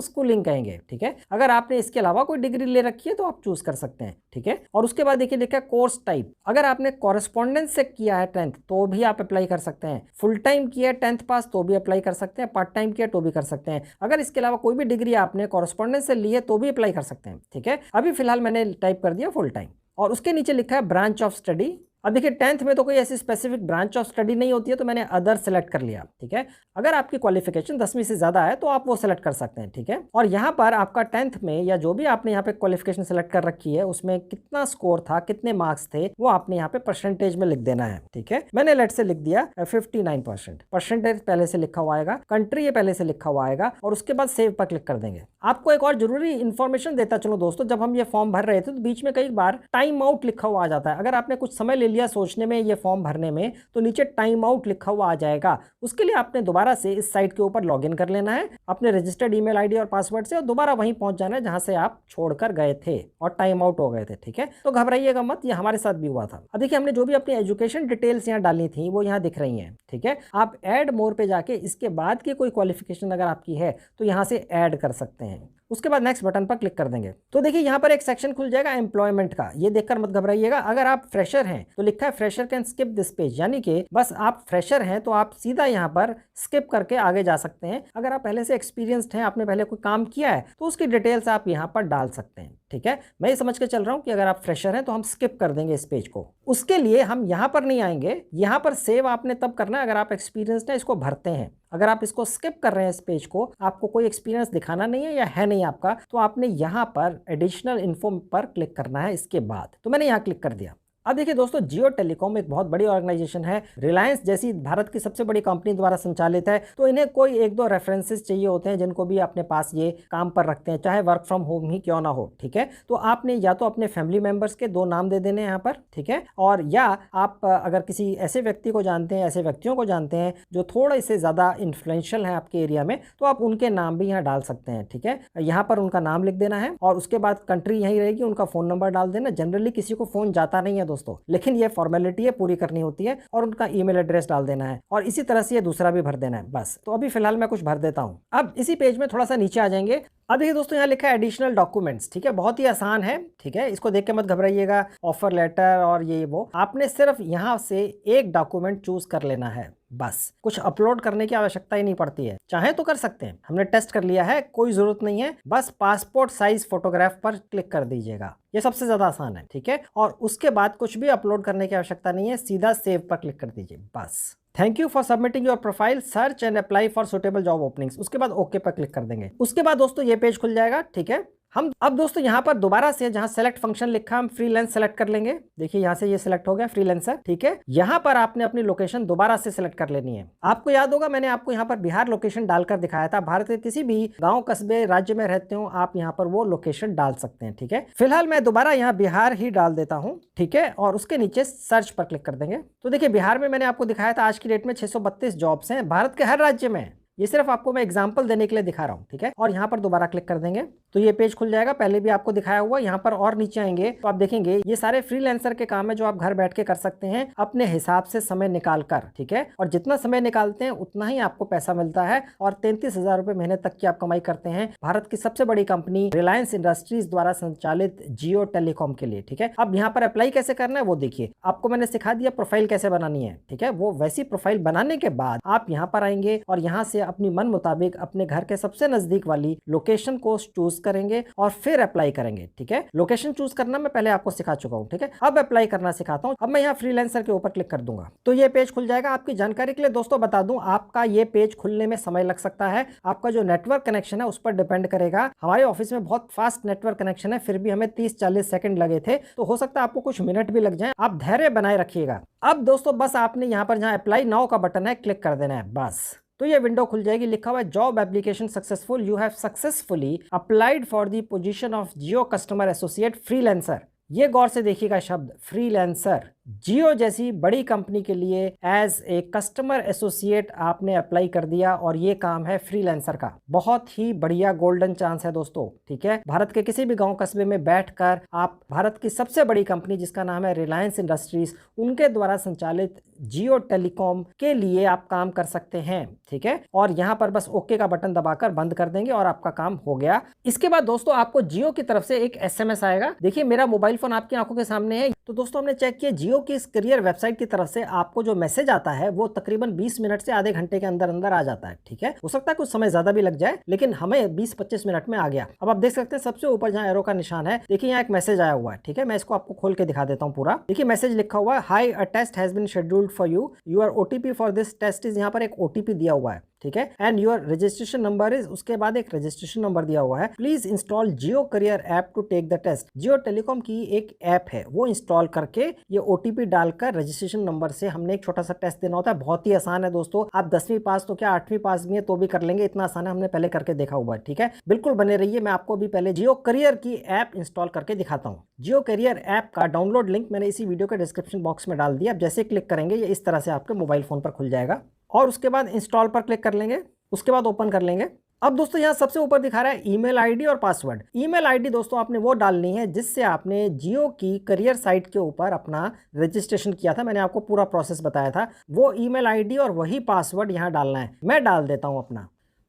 स्कूलिंग कहेंगे। ठीक है, अगर आपने इसके अलावा कोई डिग्री ले रखी है तो आप चूज कर सकते हैं। ठीक है, और उसके बाद देखिए लिखा है कोर्स टाइप। अगर आपने कॉरेस्पॉन्डेंस से किया है 10th तो भी आप अप्लाई कर सकते हैं, फुल टाइम किया है 10th पास तो भी अप्लाई कर सकते हैं, पार्ट टाइम किया तो भी कर सकते हैं। अगर इसके अलावा कोई भी डिग्री आपने कॉरेस्पॉन्डेंस से ली है तो भी अप्लाई कर सकते हैं। ठीक है, अभी फिलहाल मैंने टाइप कर दिया फुल टाइम, और उसके नीचे लिखा है ब्रांच ऑफ स्टडी। अब देखिए 10th में तो कोई ऐसी स्पेसिफिक ब्रांच ऑफ स्टडी नहीं होती है, तो मैंने अदर सेलेक्ट कर लिया। ठीक है, अगर आपकी क्वालिफिकेशन 10वीं से ज्यादा है तो आप वो सेलेक्ट कर सकते हैं। ठीक है, और यहाँ पर आपका 10th में या जो भी आपने यहाँ पे क्वालिफिकेशन सेलेक्ट कर रखी है उसमें कितना स्कोर था, कितने मार्क्स थे, वो आपने यहाँ पे परसेंटेज में लिख देना है। ठीक है, मैंने लेट से लिख दिया 59%। परसेंटेज पहले से लिखा हुआ आएगा, कंट्री ये पहले से लिखा हुआ आएगा, और उसके बाद सेव पर क्लिक कर देंगे। आपको एक और जरूरी इंफॉर्मेशन देता चलो दोस्तों, जब हम ये फॉर्म भर रहे थे तो बीच में कई बार टाइम आउट लिखा हुआ आ जाता है। अगर आपने कुछ समय ले लिया सोचने में ये फॉर्म भरने में, तो नीचे टाइम आउट लिखा हुआ आ जाएगा। उसके लिए आपने दोबारा से इस साइट के ऊपर लॉगिन कर लेना है अपने रजिस्टर्ड ईमेल आईडी और पासवर्ड से, और दोबारा वहीं पहुंच जाना है जहां से आप छोड़कर गए थे और टाइम आउट हो गए थे। ठीक है, तो घबराइएगा मत, ये हमारे साथ भी हुआ था। अब देखिए हमने जो भी अपनी एजुकेशन डिटेल्स यहाँ डालनी थी वो यहाँ दिख रही हैं। ठीक है, आप ऐड मोर पे जाके इसके बाद की कोई क्वालिफिकेशन अगर आपकी है तो यहाँ से ऐड कर सकते हैं। उसके बाद नेक्स्ट बटन पर क्लिक कर देंगे तो देखिए यहाँ पर एक सेक्शन खुल जाएगा एम्प्लॉयमेंट का। ये देखकर मत घबराइएगा, अगर आप फ्रेशर हैं तो लिखा है fresher can skip this page, यानी कि बस आप फ्रेशर हैं तो आप सीधा यहाँ पर स्किप करके आगे जा सकते हैं। अगर आप पहले से एक्सपीरियंस्ड हैं, आपने पहले कोई काम किया है, तो उसकी डिटेल्स आप यहाँ पर डाल सकते हैं। ठीक है, मैं ये समझ के चल रहा हूँ कि अगर आप फ्रेशर हैं तो हम स्किप कर देंगे इस पेज को। उसके लिए हम यहाँ पर नहीं आएंगे, यहाँ पर सेव आपने तब करना है अगर आप एक्सपीरियंस्ड हैं, इसको भरते हैं। अगर आप इसको स्किप कर रहे हैं इस पेज को, आपको कोई एक्सपीरियंस दिखाना नहीं है या है नहीं आपका, तो आपने यहाँ पर एडिशनल इन्फो पर क्लिक करना है इसके बाद। तो मैंने यहाँ क्लिक कर दिया। अब देखिए दोस्तों, जियो टेलीकॉम एक बहुत बड़ी ऑर्गेनाइजेशन है, रिलायंस जैसी भारत की सबसे बड़ी कंपनी द्वारा संचालित है, तो इन्हें कोई एक दो रेफरेंसेस चाहिए होते हैं जिनको भी अपने पास ये काम पर रखते हैं, चाहे वर्क फ्रॉम होम ही क्यों ना हो। ठीक है, तो आपने या तो अपने फैमिली मेंबर्स के 2 नाम दे देने यहाँ पर। ठीक है, और या आप अगर किसी ऐसे व्यक्ति को जानते हैं, ऐसे व्यक्तियों को जानते हैं जो थोड़ा इससे ज़्यादा इन्फ्लुएंशियल है आपके एरिया में, तो आप उनके नाम भी यहाँ डाल सकते हैं। ठीक है, यहाँ पर उनका नाम लिख देना है और उसके बाद कंट्री यही रहेगी, उनका फ़ोन नंबर डाल देना। जनरली किसी को फ़ोन जाता नहीं है दोस्तों, लेकिन ये फॉर्मेलिटी है, पूरी करनी होती है, और उनका ईमेल एड्रेस डाल देना है, और इसी तरह से ये दूसरा भी भर देना है बस। तो अभी फिलहाल मैं कुछ भर देता हूं। अब इसी पेज में थोड़ा सा नीचे आ जाएंगे। अब देखिए दोस्तों, यहाँ लिखा है एडिशनल डॉक्यूमेंट्स। ठीक है, बहुत ही आसान है। ठीक है, इसको देख के मत घबराइएगा, ऑफर लेटर और ये वो, आपने सिर्फ यहाँ से एक डॉक्यूमेंट चूज कर लेना है बस। कुछ अपलोड करने की आवश्यकता ही नहीं पड़ती है, चाहे तो कर सकते हैं, हमने टेस्ट कर लिया है, कोई जरूरत नहीं है। बस पासपोर्ट साइज फोटोग्राफ पर क्लिक कर दीजिएगा, ये सबसे ज्यादा आसान है। ठीक है, और उसके बाद कुछ भी अपलोड करने की आवश्यकता नहीं है, सीधा सेव पर क्लिक कर दीजिए बस। Thank you for submitting your profile, search and apply for suitable job openings. उसके बाद ओके पर क्लिक कर देंगे। उसके बाद दोस्तों ये पेज खुल जाएगा। ठीक है, हम अब दोस्तों यहाँ पर दोबारा से जहाँ सेलेक्ट फंक्शन लिखा, हम फ्रीलांस सेलेक्ट कर लेंगे। देखिए यहाँ से ये सिलेक्ट हो गया फ्रीलांसर। ठीक है, यहाँ पर आपने अपनी लोकेशन दोबारा से सिलेक्ट कर लेनी है। आपको याद होगा मैंने आपको यहाँ पर बिहार लोकेशन डालकर दिखाया था। भारत के किसी भी गांव कस्बे राज्य में रहते हो आप यहाँ पर वो लोकेशन डाल सकते हैं। ठीक है, फिलहाल मैं दोबारा यहाँ बिहार ही डाल देता हूँ। ठीक है, और उसके नीचे सर्च पर क्लिक कर देंगे। तो देखिए बिहार में मैंने आपको दिखाया था आज की डेट में 632 जॉब्स हैं भारत के हर राज्य में। ये सिर्फ आपको मैं एग्जांपल देने के लिए दिखा रहा हूँ। ठीक है, और यहाँ पर दोबारा क्लिक कर देंगे तो ये पेज खुल जाएगा, पहले भी आपको दिखाया हुआ। यहाँ पर और नीचे आएंगे तो आप देखेंगे ये सारे फ्रीलांसर के काम है जो आप घर बैठ के कर सकते हैं अपने हिसाब से समय निकाल कर, ठीक है। और जितना समय निकालते हैं उतना ही आपको पैसा मिलता है और 33,000 रुपए महीने तक की आप कमाई करते हैं भारत की सबसे बड़ी कंपनी रिलायंस इंडस्ट्रीज द्वारा संचालित जियो टेलीकॉम के लिए, ठीक है। अब यहाँ पर अप्लाई कैसे करना है वो देखिए, आपको मैंने सिखा दिया प्रोफाइल कैसे बनानी है, ठीक है। वो वैसी प्रोफाइल बनाने के बाद आप यहाँ पर आएंगे और यहाँ से अपनी मन मुताबिक अपने घर के सबसे नजदीक वाली लोकेशन को चूज करेंगे और फिर अप्लाई करेंगे, ठीक है। लोकेशन चूज करना मैं पहले आपको सिखा चुका हूँ, ठीक है। अब अप्लाई करना सिखाता हूँ। अब मैं यहाँ फ्रीलांसर के ऊपर क्लिक कर दूंगा तो ये पेज खुल जाएगा। आपकी जानकारी के लिए दोस्तों बता दूं, आपका ये पेज खुलने में समय लग सकता है। आपका जो नेटवर्क कनेक्शन है उस पर डिपेंड करेगा। हमारे ऑफिस में बहुत फास्ट नेटवर्क कनेक्शन है, फिर भी हमें 30-40 सेकंड लगे थे, तो हो सकता है आपको कुछ मिनट भी लग जाए। आप धैर्य बनाए रखिएगा। अब दोस्तों बस आपने यहाँ पर जहाँ अप्लाई नाउ का बटन है क्लिक कर देना है बस। तो ये विंडो खुल जाएगी, लिखा हुआ है job application successful, you have successfully applied for the position of Jio customer associate freelancer. ये गौर से देखिएगा शब्द फ्रीलांसर। जियो जैसी बड़ी कंपनी के लिए एज ए कस्टमर एसोसिएट आपने अप्लाई कर दिया और ये काम है फ्रीलांसर का। बहुत ही बढ़िया गोल्डन चांस है दोस्तों, ठीक है। भारत के किसी भी गांव कस्बे में बैठकर आप भारत की सबसे बड़ी कंपनी जिसका नाम है रिलायंस इंडस्ट्रीज, उनके द्वारा संचालित जियो टेलीकॉम के लिए आप काम कर सकते हैं, ठीक है। और यहाँ पर बस ओके का बटन दबाकर बंद कर देंगे और आपका काम हो गया। इसके बाद दोस्तों आपको जियो की तरफ से एक SMS आएगा। देखिए मेरा मोबाइल फोन आपकी आंखों के सामने है। तो दोस्तों हमने चेक किया जियो की इस करियर वेबसाइट की तरफ से आपको जो मैसेज आता है वो तकरीबन 20 मिनट से आधे घंटे के अंदर अंदर आ जाता है, ठीक है। हो सकता है कुछ समय ज्यादा भी लग जाए, लेकिन हमें 20-25 मिनट में आ गया। अब आप देख सकते हैं सबसे ऊपर जहां एरो का निशान है, देखिए यहाँ एक मैसेज आया हुआ है, ठीक है। मैं इसको आपको खोल के दिखा देता हूँ पूरा। देखिए मैसेज लिखा हुआ है, hi a test has been scheduled for you, your OTP for this test is. यहाँ पर एक OTP दिया हुआ है, ठीक है। And your registration number is, उसके बाद एक रजिस्ट्रेशन नंबर दिया हुआ है। Please install Jio career app to take the test. Jio telecom की एक ऐप है, वो इंस्टॉल करके ये OTP डालकर रजिस्ट्रेशन नंबर से हमने एक छोटा सा टेस्ट देना होता है। बहुत ही आसान है दोस्तों, आप 10वीं पास तो क्या 8वीं पास भी है तो भी कर लेंगे, इतना आसान है, हमने पहले करके देखा हुआ है, ठीक है। बिल्कुल बने रहिए, मैं आपको भी पहले जियो करियर की ऐप इंस्टॉल करके दिखाता हूँ। जियो करियर ऐप का डाउनलोड लिंक मैंने इसी वीडियो के डिस्क्रिप्शन बॉक्स में डाल दिया। अब जैसे क्लिक करेंगे ये इस तरह से आपके मोबाइल फोन पर खुल जाएगा और उसके बाद इंस्टॉल पर क्लिक कर लेंगे, उसके बाद ओपन कर लेंगे। अब दोस्तों यहाँ सबसे ऊपर दिखा रहा है ईमेल आईडी और पासवर्ड। ईमेल आईडी दोस्तों आपने वो डालनी है जिससे आपने जियो की करियर साइट के ऊपर अपना रजिस्ट्रेशन किया था। मैंने आपको पूरा प्रोसेस बताया था। वो ईमेल आईडी और वही पासवर्ड यहाँ डालना है। मैं डाल देता हूँ अपना।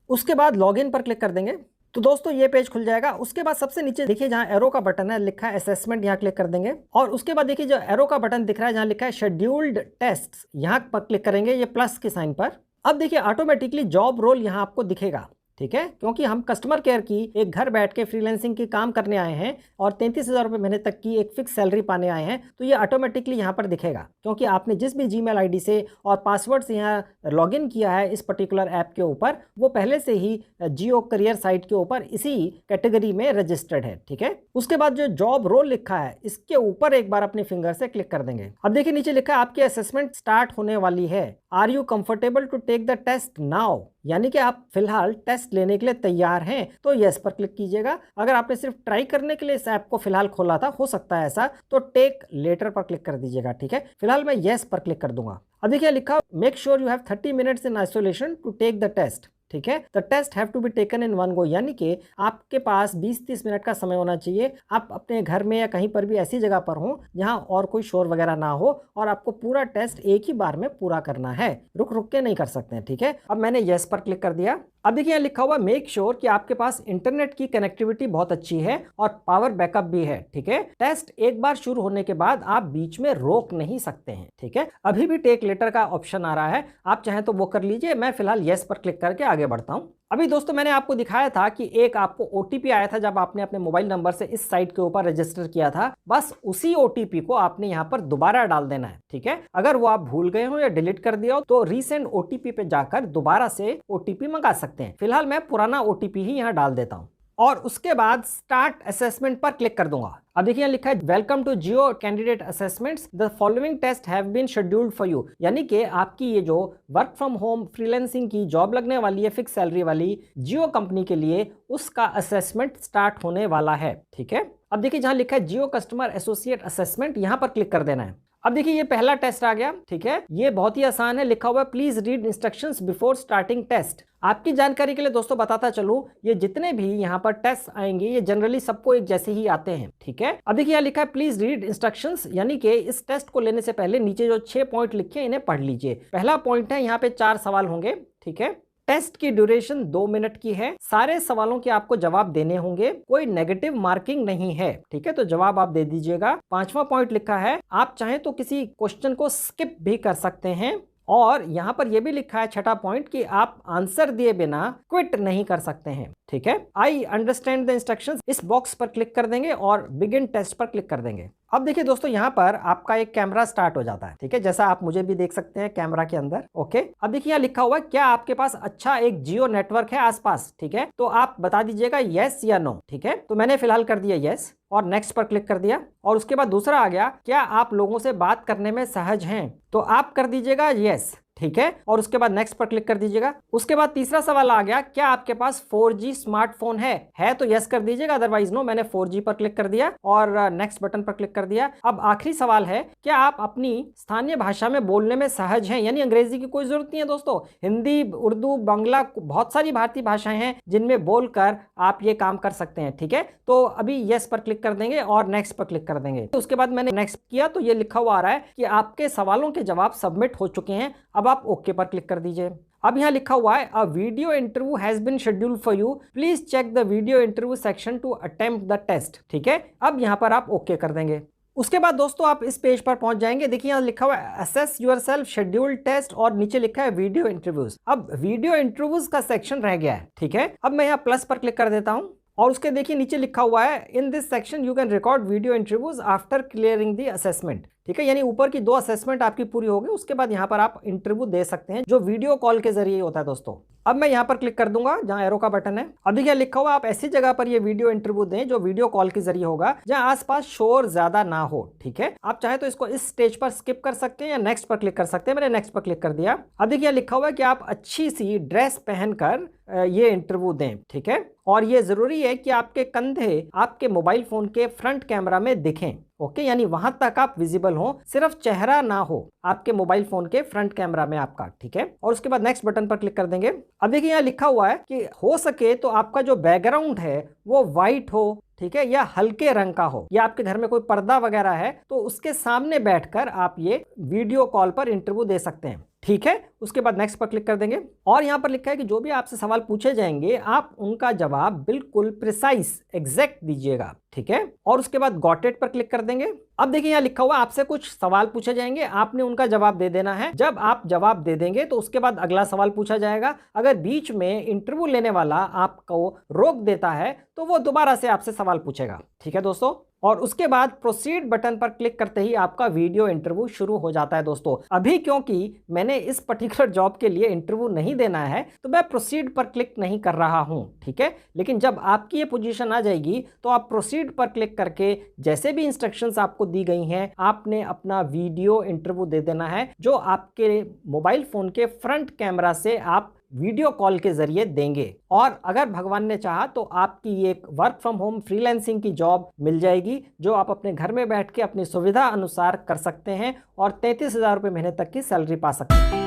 उसके बाद लॉगिन पर क्लिक कर देंगे तो दोस्तों ये पेज खुल जाएगा। उसके बाद सबसे नीचे देखिए जहां एरो का बटन है लिखा है असेसमेंट, यहाँ क्लिक कर देंगे और उसके बाद देखिए जो एरो का बटन दिख रहा है जहां लिखा है शेड्यूल्ड टेस्ट, यहाँ पर क्लिक करेंगे ये प्लस के साइन पर। अब देखिए ऑटोमेटिकली जॉब रोल यहाँ आपको दिखेगा, ठीक है, क्योंकि हम कस्टमर केयर की एक घर बैठ के फ्रीलांसिंग की काम करने आए हैं और 33,000 रुपये महीने तक की एक फिक्स सैलरी पाने आए हैं, तो ये ऑटोमेटिकली यहाँ पर दिखेगा क्योंकि आपने जिस भी जीमेल आईडी से और पासवर्ड से यहाँ लॉगिन किया है इस पर्टिकुलर ऐप के ऊपर, वो पहले से ही जियो करियर साइट के ऊपर इसी कैटेगरी में रजिस्टर्ड है, ठीक है। उसके बाद जो जॉब रोल लिखा है इसके ऊपर एक बार अपने फिंगर से क्लिक कर देंगे। अब देखिए नीचे लिखा है आपकी असेसमेंट स्टार्ट होने वाली है, are you comfortable to take the test now, यानी कि आप फिलहाल टेस्ट लेने के लिए तैयार हैं, तो यस पर क्लिक कीजिएगा। अगर आपने सिर्फ ट्राई करने के लिए इस ऐप को फिलहाल खोला था, हो सकता है ऐसा, तो टेक लेटर पर क्लिक कर दीजिएगा, ठीक है। फिलहाल मैं यस पर क्लिक कर दूंगा। अब देखिए लिखा make sure you have 30 minutes in isolation to take the test, ठीक है। The test have to be taken in one go, यानी कि आपके पास 20-30 मिनट का समय होना चाहिए। आप अपने घर में या कहीं पर भी ऐसी जगह पर हो जहां और कोई शोर वगैरह ना हो और आपको पूरा टेस्ट एक ही बार में पूरा करना है, रुक रुक के नहीं कर सकते हैं, ठीक है। अब मैंने यस पर क्लिक कर दिया। अब देखिए यहाँ लिखा हुआ मेक श्योर कि आपके पास इंटरनेट की कनेक्टिविटी बहुत अच्छी है और पावर बैकअप भी है, ठीक है। टेस्ट एक बार शुरू होने के बाद आप बीच में रोक नहीं सकते हैं, ठीक है। अभी भी टेक लेटर का ऑप्शन आ रहा है, आप चाहें तो वो कर लीजिए। मैं फिलहाल यस पर क्लिक करके आगे बढ़ता हूं। अभी दोस्तों मैंने आपको दिखाया था कि एक आपको OTP आया था जब आपने अपने मोबाइल नंबर से इस साइट के ऊपर रजिस्टर किया था, बस उसी OTP को आपने यहाँ पर दोबारा डाल देना है, ठीक है। अगर वो आप भूल गए हो या डिलीट कर दिया हो तो रीसेंड OTP पे जाकर दोबारा से OTP मंगा सकते हैं। फिलहाल मैं पुराना OTP ही यहाँ डाल देता हूँ और उसके बाद स्टार्ट असेसमेंट पर क्लिक कर दूंगा। अब देखिए लिखा है welcome to Jio candidate assessments, the following test have been scheduled for you, यानी कि आपकी ये जो वर्क फ्रॉम होम फ्रीलांसिंग की जॉब लगने वाली है फिक्स सैलरी वाली जियो कंपनी के लिए, उसका असेसमेंट स्टार्ट होने वाला है, ठीक है। अब देखिए जहां लिखा है जियो कस्टमर एसोसिएट असेसमेंट, यहां पर क्लिक कर देना है। अब देखिए ये पहला टेस्ट आ गया, ठीक है, ये बहुत ही आसान है, लिखा हुआ है please read instructions before starting test. आपकी जानकारी के लिए दोस्तों बताता चलूं, ये जितने भी यहाँ पर टेस्ट आएंगे ये जनरली सबको एक जैसे ही आते हैं, ठीक है। अब देखिए यहाँ लिखा है प्लीज रीड इंस्ट्रक्शंस, यानी कि इस टेस्ट को लेने से पहले नीचे जो 6 पॉइंट लिखे हैं इन्हें पढ़ लीजिए। पहला पॉइंट है यहाँ पे 4 सवाल होंगे, ठीक है। टेस्ट की ड्यूरेशन 2 मिनट की है, सारे सवालों के आपको जवाब देने होंगे, कोई नेगेटिव मार्किंग नहीं है, ठीक है, तो जवाब आप दे दीजिएगा। 5वां पॉइंट लिखा है आप चाहें तो किसी क्वेश्चन को स्किप भी कर सकते हैं, और यहां पर यह भी लिखा है 6ठा पॉइंट कि आप आंसर दिए बिना क्विट नहीं कर सकते हैं, ठीक है। आई अंडरस्टैंड द इंस्ट्रक्शंस, इस बॉक्स पर क्लिक कर देंगे और बिगिन टेस्ट पर क्लिक कर देंगे। अब देखिए दोस्तों यहाँ पर आपका एक कैमरा स्टार्ट हो जाता है, ठीक है, जैसा आप मुझे भी देख सकते हैं कैमरा के अंदर, ओके। अब देखिए यहाँ लिखा हुआ है क्या आपके पास अच्छा एक जियो नेटवर्क है आसपास, ठीक है, तो आप बता दीजिएगा यस या नो, ठीक है। तो मैंने फिलहाल कर दिया यस और नेक्स्ट पर क्लिक कर दिया, और उसके बाद दूसरा आ गया क्या आप लोगों से बात करने में सहज हैं, तो आप कर दीजिएगा यस, ठीक है, और उसके बाद नेक्स्ट पर क्लिक कर दीजिएगा। उसके बाद तीसरा सवाल आ गया क्या आपके पास 4G स्मार्टफोन है तो यस कर दीजिएगा, अदरवाइज नो। मैंने 4G पर क्लिक कर दिया और नेक्स्ट बटन पर क्लिक कर दिया। अब आखिरी सवाल है क्या आप अपनी स्थानीय भाषा में बोलने में सहज हैं, यानी अंग्रेजी की कोई जरूरत नहीं है दोस्तों, हिंदी, उर्दू, बांग्ला, बहुत सारी भारतीय भाषाएं हैं जिनमें बोलकर आप ये काम कर सकते हैं, ठीक है। तो अभी यस पर क्लिक कर देंगे और नेक्स्ट पर क्लिक कर देंगे। उसके बाद मैंने नेक्स्ट किया तो ये लिखा हुआ आ रहा है कि आपके सवालों के जवाब सबमिट हो चुके हैं, अब आप ओके पर क्लिक कर दीजिए। अब यहां लिखा हुआ है a video interview has been scheduled for you, please check the video interview section to attempt the test, ठीक है। अब यहां पर आप ओके कर देंगे। उसके बाद दोस्तों आप इस पेज पर पहुंच जाएंगे, देखिए यहाँ लिखा हुआ है असेस योरसेल्फ शेड्यूल्ड टेस्ट और नीचे लिखा है वीडियो इंटरव्यूज। अब वीडियो इंटरव्यूज का सेक्शन रह गया है, ठीक है। अब मैं यहाँ प्लस पर क्लिक कर देता हूं और उसके देखिए नीचे लिखा हुआ है in this section you can record video interviews after clearing the assessment, ठीक है, यानी ऊपर की 2 असेसमेंट आपकी पूरी होगी, उसके बाद यहाँ पर आप इंटरव्यू दे सकते हैं जो वीडियो कॉल के जरिए होता है दोस्तों। अब मैं यहाँ पर क्लिक कर दूंगा जहाँ एरो का बटन है। अब देखिए लिखा हुआ आप ऐसी जगह पर ये वीडियो इंटरव्यू दें जो वीडियो कॉल के जरिए होगा, जहाँ आसपास शोर ज्यादा ना हो, ठीक है। आप चाहे तो इसको इस स्टेज पर स्किप कर सकते हैं या नेक्स्ट पर क्लिक कर सकते हैं, मैंने नेक्स्ट पर क्लिक कर दिया। अब देखिए लिखा हुआ है कि आप अच्छी सी ड्रेस पहनकर ये इंटरव्यू दें, ठीक है, और ये जरूरी है कि आपके कंधे आपके मोबाइल फोन के फ्रंट कैमरा में दिखें, ओके, यानी वहां तक आप विजिबल हो, सिर्फ चेहरा ना हो आपके मोबाइल फोन के फ्रंट कैमरा में आपका, ठीक है। और उसके बाद नेक्स्ट बटन पर क्लिक कर देंगे। अब देखिए यहाँ लिखा हुआ है कि हो सके तो आपका जो बैकग्राउंड है वो व्हाइट हो, ठीक है, या हल्के रंग का हो, या आपके घर में कोई पर्दा वगैरह है तो उसके सामने बैठकर आप ये वीडियो कॉल पर इंटरव्यू दे सकते हैं, ठीक है। उसके बाद नेक्स्ट पर क्लिक कर देंगे और यहां पर लिखा है कि जो भी आपसे सवाल पूछे जाएंगे आप उनका जवाब बिल्कुल प्रिसाइज एग्जैक्ट दीजिएगा, ठीक है, और उसके बाद गॉट इट पर क्लिक कर देंगे। अब देखिए यहाँ लिखा हुआ आपसे कुछ सवाल पूछे जाएंगे, आपने उनका जवाब दे देना है। जब आप जवाब दे देंगे तो उसके बाद अगला सवाल पूछा जाएगा। अगर बीच में इंटरव्यू लेने वाला आपको रोक देता है तो वो दोबारा से आपसे सवाल पूछेगा, ठीक है दोस्तों। और उसके बाद प्रोसीड बटन पर क्लिक करते ही आपका वीडियो इंटरव्यू शुरू हो जाता है दोस्तों। अभी क्योंकि मैंने इस पर्टिकुलर जॉब के लिए इंटरव्यू नहीं देना है तो मैं प्रोसीड पर क्लिक नहीं कर रहा हूं, ठीक है। लेकिन जब आपकी ये पोजीशन आ जाएगी तो आप प्रोसीड पर क्लिक करके जैसे भी इंस्ट्रक्शंस आपको दी गई हैं आपने अपना वीडियो इंटरव्यू दे देना है, जो आपके मोबाइल फोन के फ्रंट कैमरा से आप वीडियो कॉल के जरिए देंगे। और अगर भगवान ने चाहा तो आपकी एक वर्क फ्रॉम होम फ्रीलांसिंग की जॉब मिल जाएगी जो आप अपने घर में बैठ के अपनी सुविधा अनुसार कर सकते हैं और 33,000 रुपये महीने तक की सैलरी पा सकते हैं।